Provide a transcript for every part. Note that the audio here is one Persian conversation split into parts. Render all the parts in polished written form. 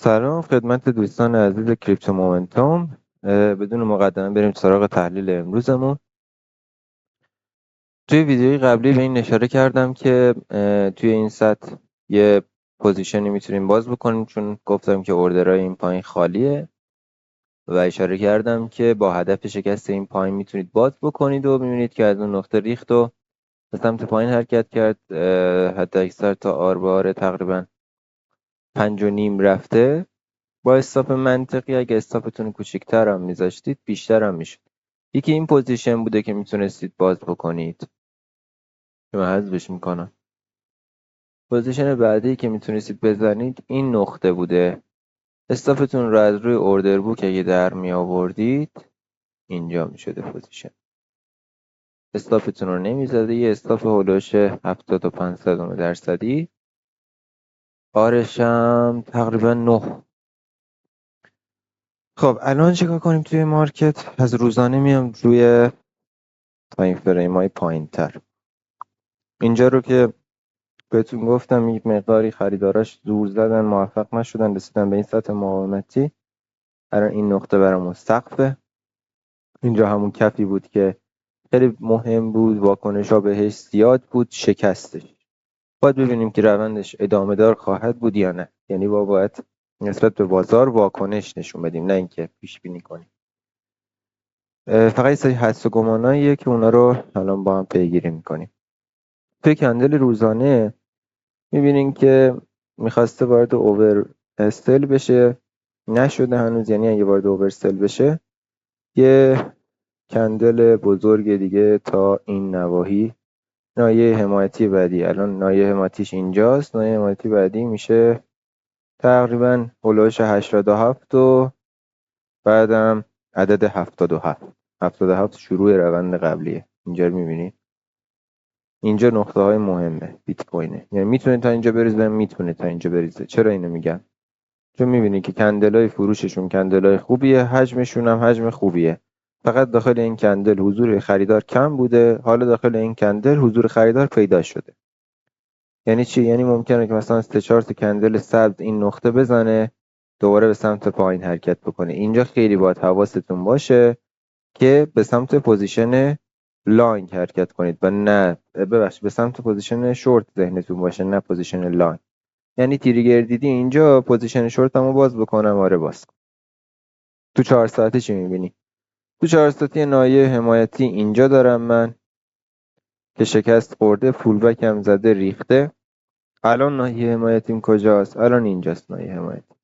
سلام خدمت دوستان عزیز کریپتو مومنتوم. بدون مقدمه بریم سراغ تحلیل امروزمون. توی ویدیوی قبلی به این اشاره کردم که توی این سطح یه پوزیشنی میتونیم باز بکنیم، چون گفتم که اوردرهای این پایین خالیه و اشاره کردم که با هدف شکست این پایین میتونید باز بکنید و میبینید که از اون نقطه ریخت و به سمت پایین حرکت کرد. حتی اکثر تا آر تقریبا 5.5 رفته. با استاپ منطقی اگه استاپتون کوچیک‌تر هم میذاشتید بیشتر هم میشد. یکی این پوزیشن بوده که میتونستید باز بکنید که من حذفش میکنم. پوزیشن بعدی که میتونستید بزنید این نقطه بوده. استاپتون رو از روی اوردر بوک اگه در می آوردید اینجا میشده پوزیشن. استاپتون رو نمیزده، یه استاپ هولوش 75% آرش هم تقریبا 9. خب الان چیکار کنیم توی مارکت؟ از روزانه میام روی تایم فریم های پایین تر. اینجا رو که بهتون گفتم یک مقداری خریداراش زور زدن، موفق نشدن، رسیدن به این سطح مقاومتی. الان این نقطه برامون سقفه. اینجا همون کفی بود که خیلی مهم بود، واکنش ها بهش زیاد بود، شکستش. باید ببینیم که روندش ادامه دار خواهد بود یا نه. یعنی باید نسبت به بازار واکنش نشون بدیم، نه اینکه پیش بینی کنیم. فقط یه سری حدس و گماناییه که اونا رو الان با هم پیگیری میکنیم. توی کندل روزانه میبینین که میخواسته وارد اوور استل بشه، نشده هنوز. یعنی اگه وارد اوور استل بشه یه کندل بزرگ دیگه تا این نواحی نایه حمایتی بعدی. الان نایه حمایتیش اینجاست، نایه حمایتی بعدی میشه تقریبا هلوش 87 و بعدم عدد 77 شروع روند قبلیه. اینجا رو میبینید، اینجا نقطه های مهمه بیت کوینه. یعنی میتونه تا اینجا بریزه، میتونه تا اینجا بریزه. چرا اینو میگم؟ چون میبینی که کندلای فروششون کندلای خوبیه، حجمشون هم حجم خوبیه. فقط داخل این کندل حضور خریدار کم بوده، حالا داخل این کندل حضور خریدار پیدا شده. یعنی چی؟ یعنی ممکنه که مثلا 3-4 تا کندل سبز این نقطه بزنه، دوباره به سمت پایین حرکت بکنه. اینجا خیلی باید حواستون باشه که به سمت پوزیشن لانگ حرکت کنید و نه به سمت پوزیشن شورت ذهنتون باشه، نه پوزیشن لانگ. یعنی تریگر دیدی اینجا پوزیشن شورتمو باز بکنم، آره باز. تو 4 ساعته چی میبینی؟ تو 4 ساعته نایه حمایتی اینجا دارم من که شکست خورده، فول بک هم زده، ریخته. الان نایه حمایتیم کجاست؟ الان اینجاست نایه حمایتی.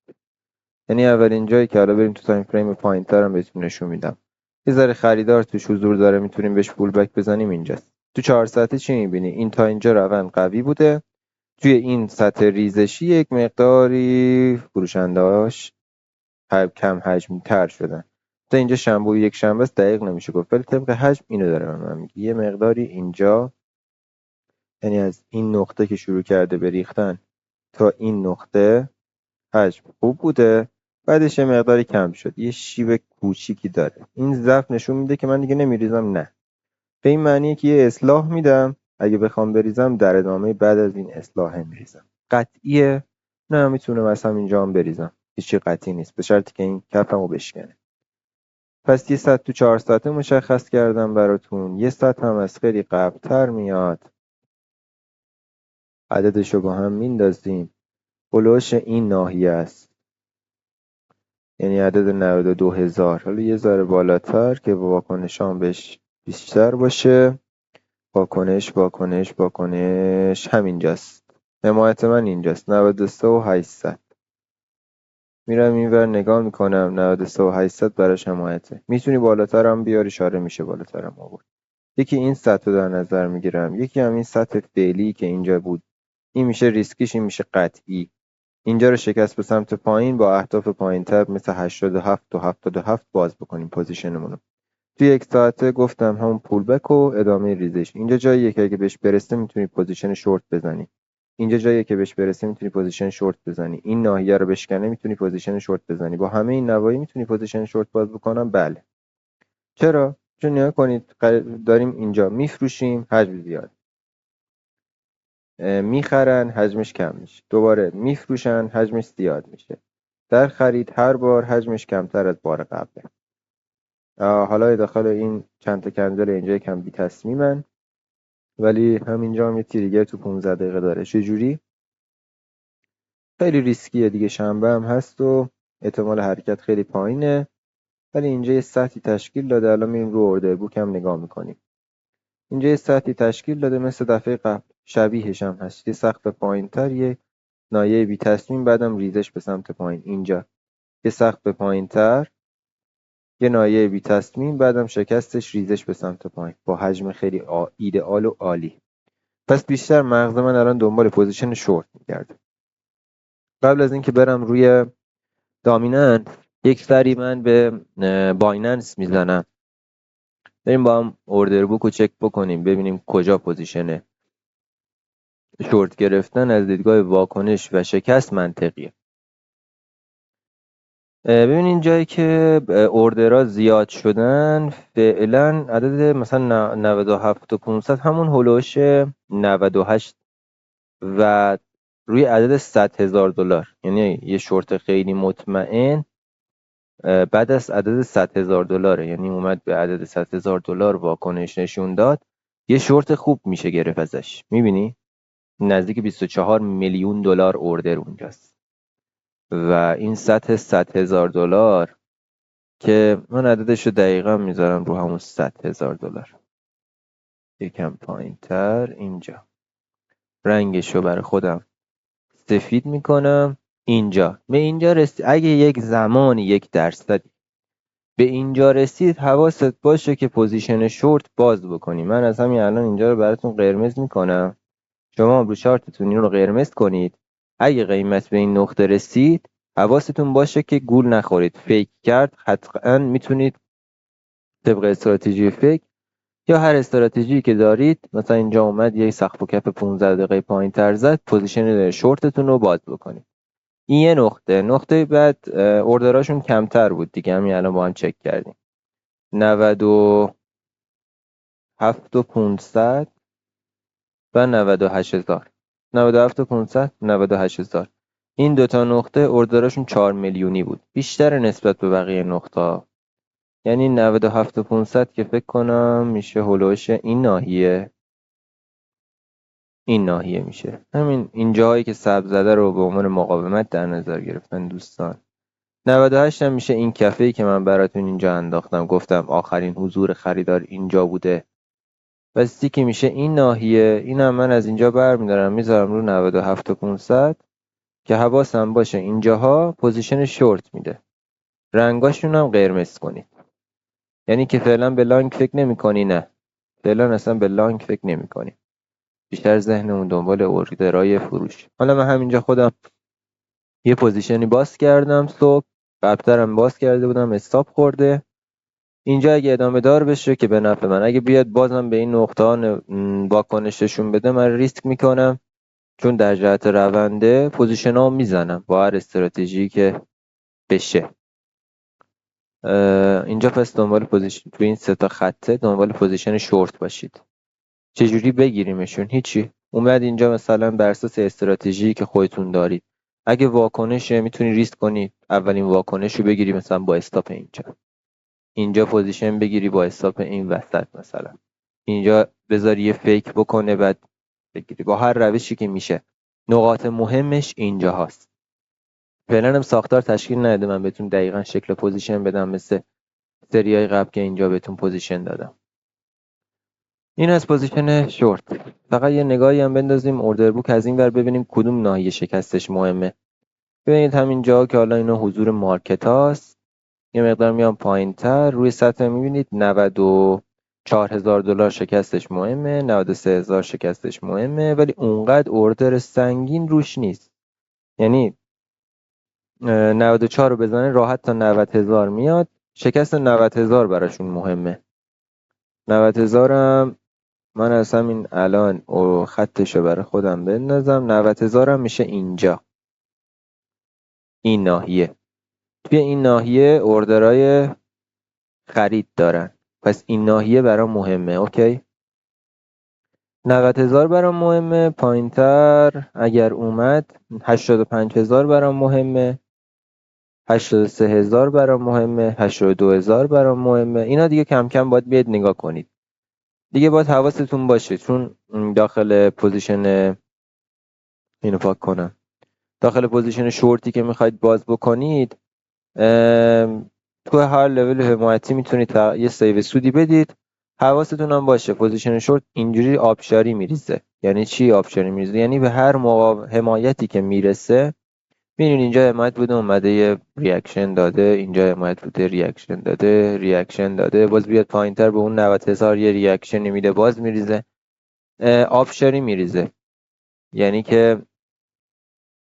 یعنی اولین جایی که حالا بریم تو تایم فریم پایینتر هم بهتون نشون میدم یه ذره خریدار توش حضور داره، میتونیم بهش فول بک بزنیم. اینجاست. تو 4 ساعته چی میبینی؟ این تا اینجا روند قوی بوده. توی این سطح ریزشی یک مقداری فروشنده‌هاش کم حجمی تر شدن. تا اینجا شنبه و یک شنبه است، دقیق نمیشه گفت، ولی طبق حجم اینو داره من میگه. یه مقداری اینجا، یعنی از این نقطه که شروع کرده به ریختن تا این نقطه حجم خوب بوده، بعدش یه مقداری کم شد، یه شیب کوچیکی داره. این ضعف نشون میده که من دیگه نمیریزم، نه، به این معنیه که یه اصلاح میدم. اگه بخوام بریزم در ادامه بعد از این اصلاح میریزم. قطعیه؟ نه، میتونه مثلا اینجا هم بریزم، هیچی قطعی نیست، به شرطی که این کفمو بشکنه. پس یه سطح تو 4 ساعته مشخص کردم براتون. یه سطح هم از خیلی قبل‌تر میاد، عددشو با هم میندازیم، هلوش این ناحیه است. یعنی عدد 92,000. حالا یه ذره بالاتر که واکنشام بهش بیشتر باشه. واکنش همینجاست. حمایت من اینجاست، 93,800. میرم اینور نگاه میکنم، 93,800 براش حمایته. میتونی بالاتر هم بیاری، اشاره میشه بالاتر هم آورد. یکی این سطح رو در نظر میگیرم، یکی هم این سطح فعلی که اینجا بود. این میشه ریسکیش، این میشه قطعی. اینجا رو شکست به سمت پایین با اهداف پایینتر مثل 87 و 77 باز بکنیم پوزیشنمون رو. توی 1 ساعته گفتم همون پول بک و ادامه ریزش. اینجا جاییه که اگه بهش برسه میتونی پوزیشن شورت بزنی. اینجا جاییه که بهش برسه میتونی پوزیشن شورت بزنی. این ناحیه رو بشکنه میتونی پوزیشن شورت بزنی. با همه این نواحی میتونی پوزیشن شورت باز بکنم؟ بله. چرا؟ چون نگاه کنید، داریم اینجا میفروشیم، حجم زیاد، میخرن، حجمش کم میشه، دوباره میفروشن، حجمش زیاد میشه. در خرید هر بار حجمش کمتر از بار قبله. حالا داخل این چند تا کنجل اینجا یکم بی تصمیمن، ولی همینجا هم یه تریگر تو 15 دقیقه داره. چجوری؟ خیلی ریسکیه دیگه، شنبه هم هست و احتمال حرکت خیلی پایینه، ولی اینجا یه سطحی تشکیل داده. الان میریم رو اوردر بوک هم نگاه میکنیم. اینجا یه سطحی تشکیل داده مثل دفعه قبل، شبیهش هم هست. یه سقف پایینتر، یه نایه بی تصمیم، بعدم ریزش به سمت پایین. اینجا یه سقف پایینتر، یه نایه بی تصمیم، بعدم شکستش، ریزش به سمت پایین با حجم خیلی ایدئال و عالی. پس بیشتر مغز من الان دنبال پوزیشن شورت میگرده. قبل از اینکه برم روی دامیننت، یک سری من به بایننس میزنم، بریم با هم اوردر بوک رو چک بکنیم ببینیم کجا پوزیشنه. شورت گرفتن از دیدگاه واکنش و شکست منطقیه. ببینین جایی که اوردرها زیاد شدن، فعلا عدد مثلا 97 و 500 همون هلوش 98 و روی عدد $100,000، یعنی یه شورت خیلی مطمئن بعد از عدد $100,000، یعنی اومد به عدد $100,000 واکنش نشون داد، یه شورت خوب میشه گرفت ازش. میبینی نزدیک 24 میلیون دلار اوردر اونجاست و این سطح $100,000 که من عددش رو دقیقا میذارم رو همون $100,000. یکم پایین تر اینجا رنگش رو برای خودم سفید میکنم. اینجا به اینجا رسید، اگه یک زمانی 1% به اینجا رسید، حواست باشه که پوزیشن شورت باز بکنی. من از همین الان اینجا رو براتون قرمز میکنم، شما رو چارتتون این رو قرمز کنید. اگه قیمت به این نقطه رسید، حواستون باشه که گول نخورید. فیک کرد حتما میتونید طبق استراتژی فیک یا هر استراتژی که دارید، مثلا اینجا اومد یه سقف و کف 15 دقیقه پایین تر زد، پوزیشن شورتتون رو باز بکنید. این یه نقطه بعد اوردراشون کمتر بود دیگه، همین الان با هم چک کردیم. 97 و 500 و 98,000. 97 و 500 98,000. این دوتا نقطه اوردراشون 4 میلیونی بود، بیشتر نسبت به بقیه نقطه. یعنی 97 و 500 که فکر کنم میشه هلوش این ناحیه میشه. همین اینجاهایی که سبز زده رو به عنوان مقاومت در نظر گرفتن دوستان. 98 هم میشه این کفه‌ای که من براتون اینجا انداختم، گفتم آخرین حضور خریدار اینجا بوده. پس که میشه این ناحیه. اینم من از اینجا برمیدارم میذارم رو 97 و 500 که حواسم باشه اینجاها پوزیشن شورت میده. رنگاشون هم قرمز کنید، یعنی که فعلا به لانگ فکر نمی‌کنی. نه، فعلا اصلا به لانگ فکر نمی‌کنی، بیشتر ذهنمون دنبال اوردرای فروش. حالا من همینجا خودم یه پوزیشنی باز کردم صبح، قبلترم باز کرده بودم، استاپ خورده. اینجا اگه ادامه دار بشه که به نفع من، اگه بیاد بازم به این نقطه ها واکنششون بده، من ریسک میکنم، چون در جهت رونده پوزیشن ها میزنم با هر استراتژی که بشه. اینجا پس دنبال پوزیشن تو این سه تا خطه دنبال پوزیشن شورت باشید. چجوری بگیریمشون؟ هیچی، اومد اینجا مثلا بر اساس استراتژی که خودتون دارید، اگه واکنشه میتونی ریسک کنی اولین واکنش رو بگیری، مثلا با استاپ اینجا پوزیشن بگیری با استاپ این وسط، مثلا اینجا بذاری یه فیک بکنه بعد بگیری، با هر روشی که میشه. نقاط مهمش اینجا هست. فعلا هم ساختار تشکیل نداده من بهتون دقیقا شکل پوزیشن بدم مثل سریای قبل که اینجا بهتون پوزیشن دادم. این از پوزیشن شورت. فقط یه نگاهی هم بندازیم اوردر بوک از این ور ببینیم کدوم ناحیه شکستش مهمه. ببینید همین جا که حالا اینا حضور مارکت هاست، یه مقدار میام پایین تر روی سطح میبینید $94,000 شکستش مهمه، 93,000 شکستش مهمه، ولی اونقدر اوردر سنگین روش نیست. یعنی 94 رو بزنه راحت تا 90,000 میاد. شکست 90,000 براشون مهمه. 90,000 هم من از همین الان خطش رو برای خودم بندازم. 90,000 هم میشه اینجا، این ناحیه. توی این ناحیه اوردرای خرید دارن، پس این ناحیه برام مهمه. اوکی، 90,000 برام مهمه. پایینتر اگر اومد 85,000 برام مهمه. 83,000 برام مهمه، 82,000 برام مهمه. اینا دیگه کم کم باید بیاید نگاه کنید. دیگه باید حواستون باشه، چون داخل پوزیشن، اینو پاک کنم، داخل پوزیشن شورتی که میخواید باز بکنید، تو هر لول حمایتی میتونید یه سیو سودی بدید. حواستون هم باشه پوزیشن شورت اینجوری آبشاری میریزه. یعنی چی آبشاری میریزه؟ یعنی به هر حمایتی که میرسه، میبینید اینجا حمایت بوده اومده یه ریاکشن داده، اینجا حمایت بوده ریاکشن داده، ریاکشن داده، باز بیاد پایینتر به اون 90,000 یه ریاکشن میده، باز میریزه. آبشاری میریزه. یعنی که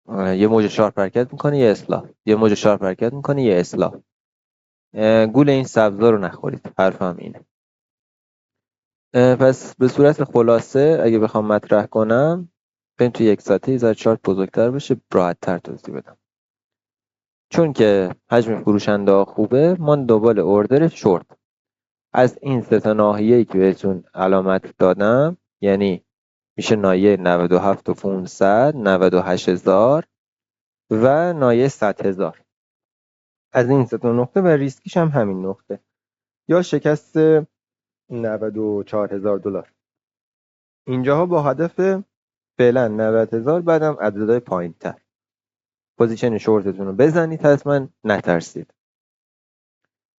یه موج شارپ حرکت میکنه یه اصلاح، یه موج شارپ حرکت میکنه یه اصلاح. گول این سبزا رو نخورید، حرفم اینه. پس به صورت خلاصه اگه بخوام مطرح کنم، بریم تو یک ساعته یه ذره چارت بزرگتر بشه راحت‌تر توضیح بدم. چون که حجم فروشنده ها خوبه، ما دنبال اوردر شورت از این سه تا ناحیه‌ای که بهتون علامت دادم، یعنی میشه ناحیه 97,500، 98,000 و ناحیه 100,000. از این سه تا نقطه و ریسکیش هم همین نقطه، یا شکست 94,000 دلار. اینجاها با هدف فعلا 90,000، بعدم عددهای پایین تر. پوزیشن شورتتون رو بزنید، حتما نترسید.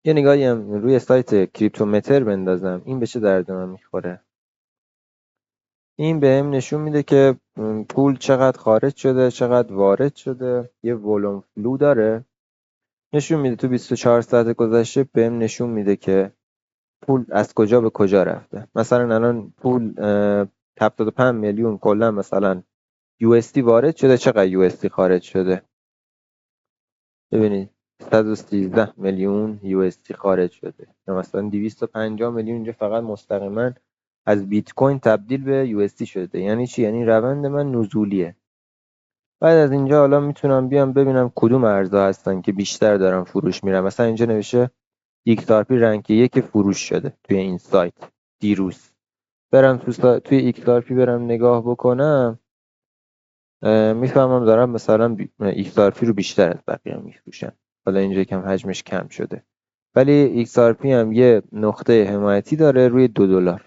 یه نگاهی هم روی سایت کریپتومتر بندازم، این به چه درد من میخوره. این بهم نشون میده که پول چقدر خارج شده، چقدر وارد شده، یه ولوم فلو داره. نشون میده تو 24 ساعت گذشته بهم نشون میده که پول از کجا به کجا رفته. مثلا الان پول 75 میلیون کلا مثلا USD وارد شده، چقدر USD خارج شده؟ ببینید 113 میلیون USD خارج شده، یا مثلا 250 میلیون اینجا فقط مستقیما از بیت کوین تبدیل به USD شده. یعنی چی؟ یعنی روند من نزولیه. بعد از اینجا حالا میتونم بیام ببینم کدوم ارزها هستن که بیشتر دارن فروش میرن. مثلا اینجا نوشته XRP رنک 1 فروش شده توی این سایت دیروز. برم توی XRP برم نگاه بکنم، میفهمم دارم مثلا XRP رو بیشتر از بقیه میفروشن. حالا اینجا کم حجمش کم شده، ولی XRP هم یه نقطه حمایتی داره روی $2.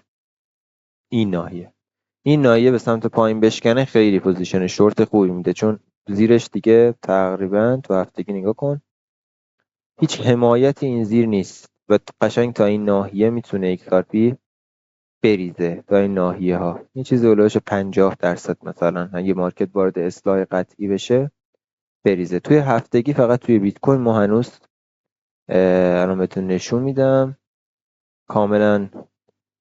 این ناحیه به سمت پایین بشکنه خیلی پوزیشن شورت خوبی میده، چون زیرش دیگه تقریبا تو هفتگی نگاه کن هیچ حمایتی این زیر نیست و قشنگ تا این ناحیه میتونه XRP بریزه. تا این ناحیه ها این چیزی هلوش 50% مثلا اگه مارکت وارد اصلاح قطعی بشه بریزه. توی هفتگی فقط توی بیت کوین ما هنوز الان بهتون نشون میدم کاملا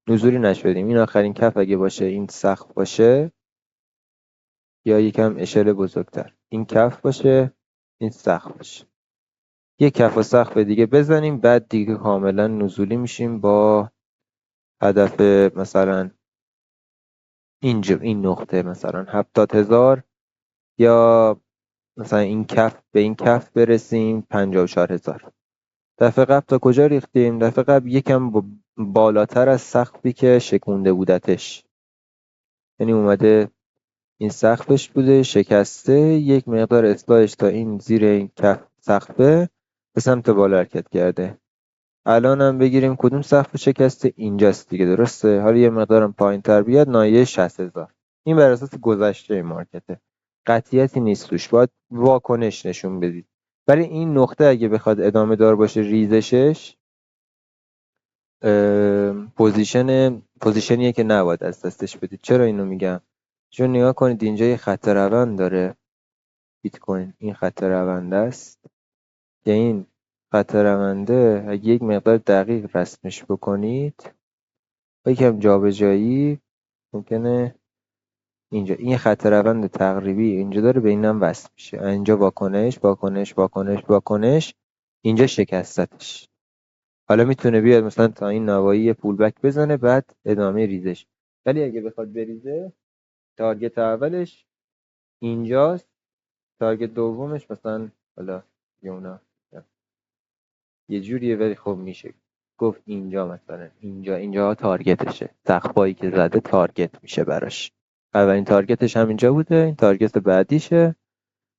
نزولی نشدیم. این آخرین کف اگه باشه، این سقف باشه، یا یکم اشل بزرگتر، این کف باشه این سقف باشه، یه کف و سقف دیگه بزنیم، بعد دیگه کاملا نزولی میشیم با هدف مثلا اینجا این نقطه مثلا 70,000، یا مثلا این کف به این کف برسیم 54,000. دفعه قبل تا کجا ریختیم؟ دفعه قبل یکم بالاتر از سقفی که شکونده بودتش، یعنی اومده این سقفش بوده شکسته، یک مقدار اصلاحش تا این زیر این کف سقفه به سمت بالا حرکت کرده. الان هم بگیریم کدوم سقف شکسته؟ اینجاست دیگه، درسته؟ حالا یه مقدارم پایین تر بیاد ناحیه 60,000. این بر اساس گذشته مارکته، قطعیتی نیست توش، باید واکنش نشون بدید. ولی این نقطه اگه بخواد ادامه دار باشه ریزشش، پوزیشنیه که نباید از دستش بدید. چرا اینو میگم؟ چون نگاه کنید اینجا یه خط روند داره بیت کوین، این خط روند است که این خط رونده اگه یک مقدار دقیق رسمش بکنید با یکم جابجایی ممکنه اینجا این خط روند تقریبی اینجا داره به اینم وصل میشه، اینجا واکنش واکنش واکنش واکنش، اینجا شکستتش. حالا میتونه بیاد مثلا تا این نوایی پول بک بزنه بعد ادامه ریزش، ولی اگه بخواد بریزه تارگت اولش اینجاست، تارگت دومش مثلا حالا یونا یه جوریه، ولی خب میشه گفت اینجا مثلا اینجا تارگتشه، سقفایی که زده تارگت میشه براش. اولین تارگتش هم اینجا بوده، این تارگت بعدیشه،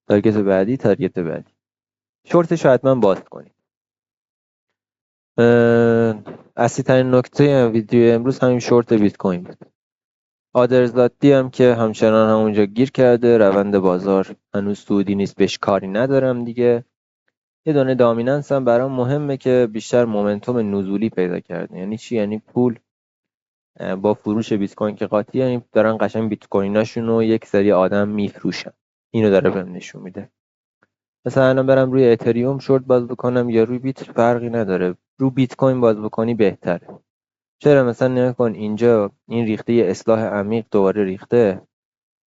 تارگت بعدی، تارگت بعدی. شورتش رو حتما باز کنید. اصلی ترین نکته ویدیو امروز همین شورت بیت کوین بود. آدرزادی هم که همچنان همونجا گیر کرده، روند بازار هنوز سعودی نیست، بهش کاری ندارم دیگه. یه دونه دامیننس هم برام مهمه که بیشتر مومنتوم نزولی پیدا کرده. یعنی چی؟ یعنی پول با فروش بیت کوین که قاطی، یعنی دارن قشنگ بیت کویناشون رو یک سری آدم میفروشن. اینو داره بهم نشون میده. مثلا الان برم روی اتریوم شورت باز بکنم یا روی بیت فرقی نداره، رو بیت کوین باز بکنی بهتره. چرا؟ مثلا نگاه کن اینجا این ریخته یه اصلاح عمیق دوباره ریخته،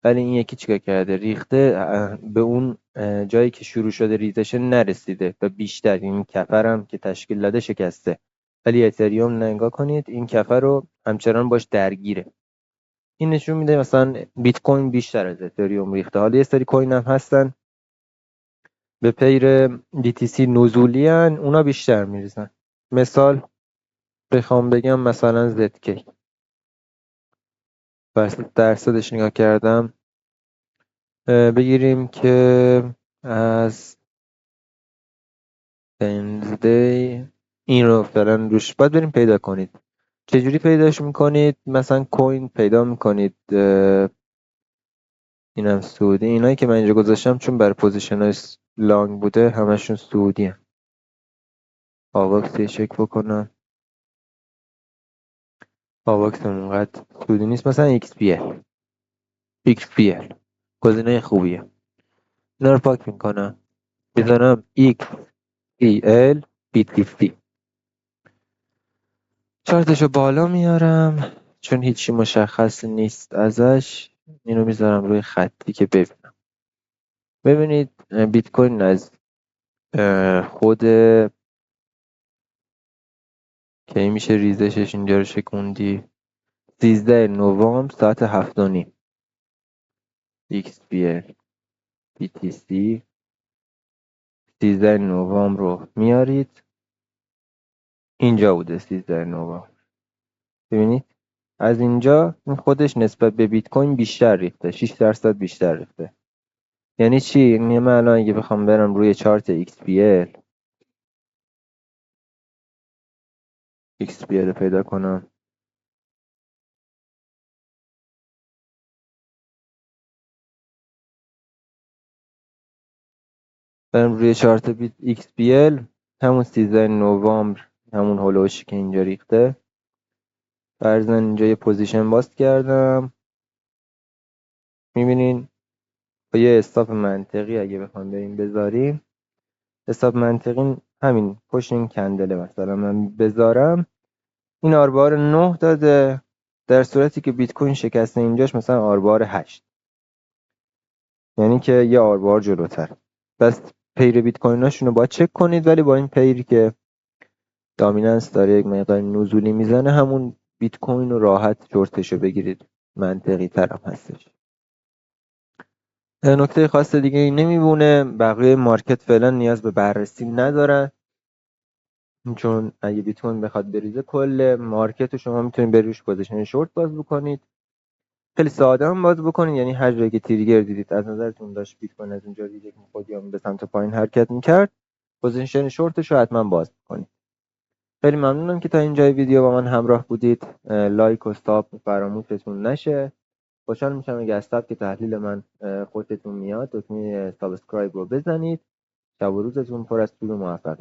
ولی این یکی چیکار کرده؟ ریخته به اون جایی که شروع شده ریزش نرسیده و بیشتر این کفرم که تشکیل داده شکسته. ولی اتریوم نگاه کنید این کفر رو همچنان باش درگیره. این نشون میده مثلا بیت کوین بیشتر از اتریوم ریخته. حالا یه سری کوین هم هستن به پیر BTC نزولی هن، اونا بیشتر میریزن. مثال بخوام بگم مثلا ZK بس درصدش نگاه کردم، بگیریم که از Wednesday این رو فعلا روش باید بریم پیدا کنید. چجوری پیداش میکنید؟ مثلا کوین پیدا میکنید، اینم سعودی. اینایی که من اینجا گذاشتم چون بر پوزیشن های لانگ بوده همشون سعودی هم. آواکس یه چک بکنم، آواکس اونقدر سعودی نیست. مثلا XPL گزینه خوبیه. اینا رو پاک میکنم، میذارم XPL BTC، چارتشو بالا میارم چون هیچی مشخص نیست ازش. اینو میذارم روی خطی که ببینم. ببینید بیت کوین از خود کی میشه ریزشش اینجا رو شکوندی؟ 13 نوامبر ساعت 7:30 XPL BTC 13 نوامبر رو میارید اینجا بوده. 13 نوامبر ببینید از اینجا این خودش نسبت به بیت کوین بیشتر ریخته، 6% بیشتر ریخته. یعنی چی؟ یعنی من الان اگه بخوام برم روی چارت XPL رو پیدا کنم، برم روی چارت XPL همون 13 نوامبر همون هولوشی که اینجا ریخته، فرضاً اینجا یه پوزیشن باست کردم. میبینین با یه استاپ منطقی اگه بخوام بریم بذاریم، استاپ منطقی همین پشت این کندله مثلا من بذارم، این آربار 9 داده، در صورتی که بیت کوین شکسته اینجاش مثلا آربار 8، یعنی که یه آربار جلوتر. بس پیر بیت کویناشونو باید چک کنید، ولی با این پیری که دامیننس داره یک مقدار نزولی میزنه همون بیت کوین رو راحت شورتشو بگیرید، منطقی ترم هستش. نکته خاص دیگه این نمیبونه، بقیه مارکت فعلا نیاز به بررسی نداره، چون اگه بیت کوین بخواد بریزه کل مارکت رو شما میتونید بروش پوزیشن شورت باز بکنید. خیلی ساده هم باز بکنید، یعنی هر جایی که تریگر دیدید از نظرتون داشت بیت کوین از اونجا ریزش می‌خورد یا به سمت پایین حرکت میکرد، پوزیشن شورتش رو حتما باز بکنید. خیلی ممنونم که تا اینجای ویدیو با من همراه بودید. لایک و استاپ فراموشتون نشه. خوشحال میشم اگه از که تحلیل من خوشتون میاد دکمه سابسکرایب رو بزنید. شب و روزتون پر از طول و موفقیت.